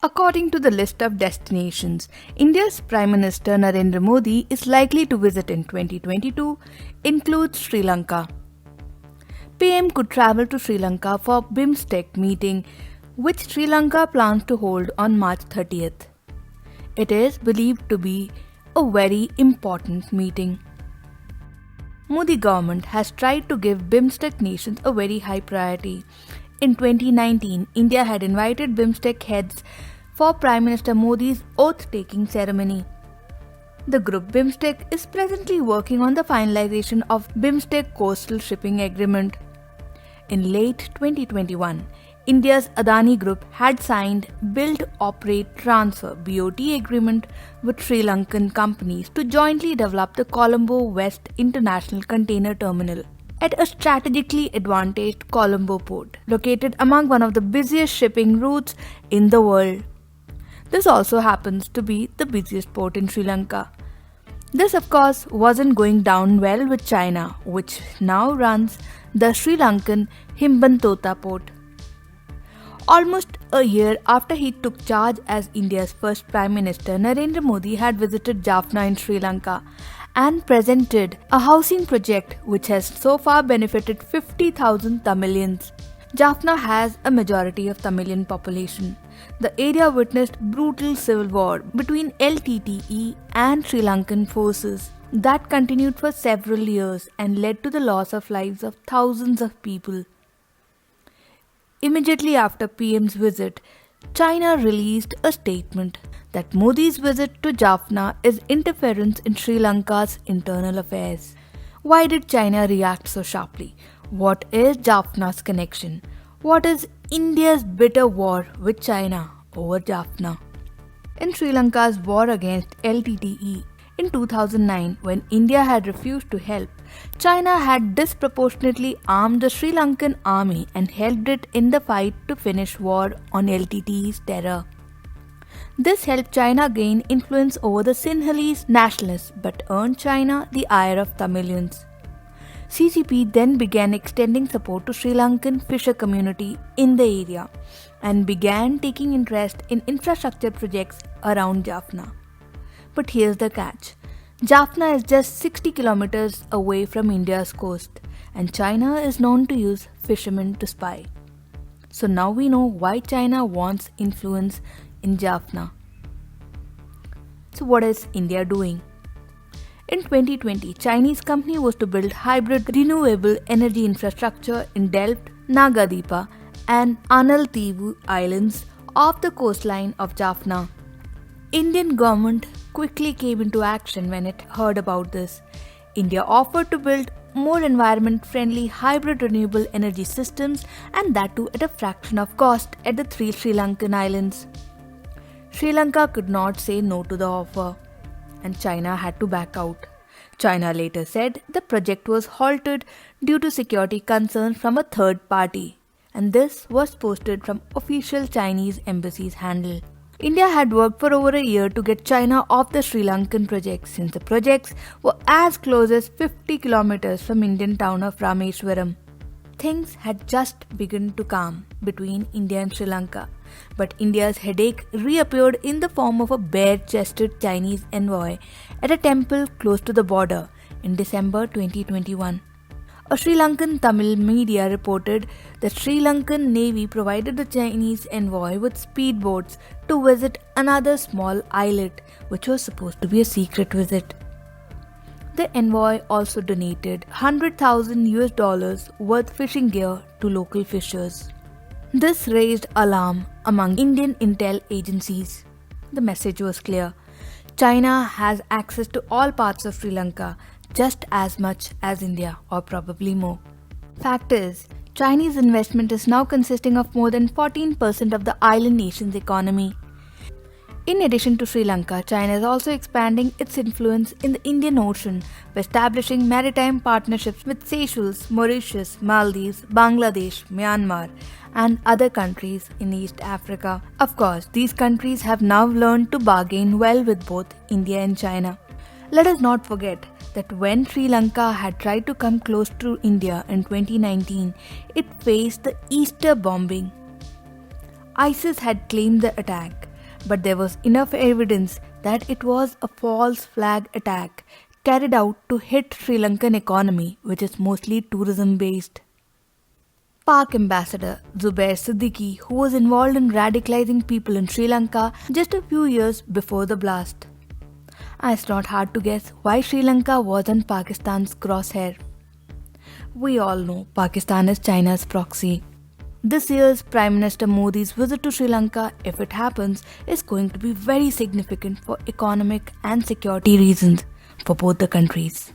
According to the list of destinations, India's Prime Minister Narendra Modi is likely to visit in 2022 includes Sri Lanka. PM could travel to Sri Lanka for BIMSTEC meeting, which Sri Lanka plans to hold on March 30th. It is believed to be a very important meeting. Modi government has tried to give BIMSTEC nations a very high priority. In 2019, India had invited BIMSTEC heads for Prime Minister Modi's oath-taking ceremony. The group BIMSTEC is presently working on the finalization of BIMSTEC Coastal Shipping Agreement. In late 2021, India's Adani Group had signed Build, Operate, Transfer (BOT) agreement with Sri Lankan companies to jointly develop the Colombo West International Container Terminal at a strategically advantaged Colombo port, located among one of the busiest shipping routes in the world. This also happens to be the busiest port in Sri Lanka. This, of course, wasn't going down well with China, which now runs the Sri Lankan Hambantota port. Almost a year after he took charge as India's first Prime Minister, Narendra Modi had visited Jaffna in Sri Lanka and presented a housing project which has so far benefited 50,000 Tamilians. Jaffna has a majority of Tamilian population. The area witnessed brutal civil war between LTTE and Sri Lankan forces that continued for several years and led to the loss of lives of thousands of people. Immediately after PM's visit, China released a statement that Modi's visit to Jaffna is interference in Sri Lanka's internal affairs. Why did China react so sharply? What is Jaffna's connection? What is India's bitter war with China over Jaffna? In Sri Lanka's war against LTTE in 2009, when India had refused to help, China had disproportionately armed the Sri Lankan army and helped it in the fight to finish war on LTTE's terror. This helped China gain influence over the Sinhalese nationalists but earned China the ire of Tamilians. CCP then began extending support to Sri Lankan fisher community in the area and began taking interest in infrastructure projects around Jaffna. But here's the catch. Jaffna is just 60 kilometers away from India's coast, and China is known to use fishermen to spy. So now we know why China wants influence in Jaffna. So what is India doing? In 2020, Chinese company was to build hybrid renewable energy infrastructure in Delft, Nagadipa and Analtivu islands off the coastline of Jaffna. Indian government quickly came into action when it heard about this. India offered to build more environment-friendly hybrid renewable energy systems, and that too at a fraction of cost at the 3 Sri Lankan islands. Sri Lanka could not say no to the offer, and China had to back out. China later said the project was halted due to security concerns from a third party, and this was posted from official Chinese embassy's handle. India had worked for over a year to get China off the Sri Lankan projects, since the projects were as close as 50 kilometers from Indian town of Rameswaram. Things had just begun to calm between India and Sri Lanka, but India's headache reappeared in the form of a bare-chested Chinese envoy at a temple close to the border in December 2021. A Sri Lankan Tamil media reported that Sri Lankan Navy provided the Chinese envoy with speedboats to visit another small islet, which was supposed to be a secret visit. The envoy also donated $100,000 worth fishing gear to local fishers. This raised alarm among Indian intel agencies. The message was clear. China has access to all parts of Sri Lanka, just as much as India, or probably more. Fact is, Chinese investment is now consisting of more than 14% of the island nation's economy. In addition to Sri Lanka, China is also expanding its influence in the Indian Ocean by establishing maritime partnerships with Seychelles, Mauritius, Maldives, Bangladesh, Myanmar, and other countries in East Africa. Of course, these countries have now learned to bargain well with both India and China. Let us not forget that when Sri Lanka had tried to come close to India in 2019, it faced the Easter bombing. ISIS had claimed the attack, but there was enough evidence that it was a false flag attack carried out to hit Sri Lankan economy, which is mostly tourism based. Pak Ambassador Zubair Siddiqui, who was involved in radicalizing people in Sri Lanka just a few years before the blast. It's not hard to guess why Sri Lanka was in Pakistan's crosshair. We all know Pakistan is China's proxy. This year's Prime Minister Modi's visit to Sri Lanka, if it happens, is going to be very significant for economic and security reasons for both the countries.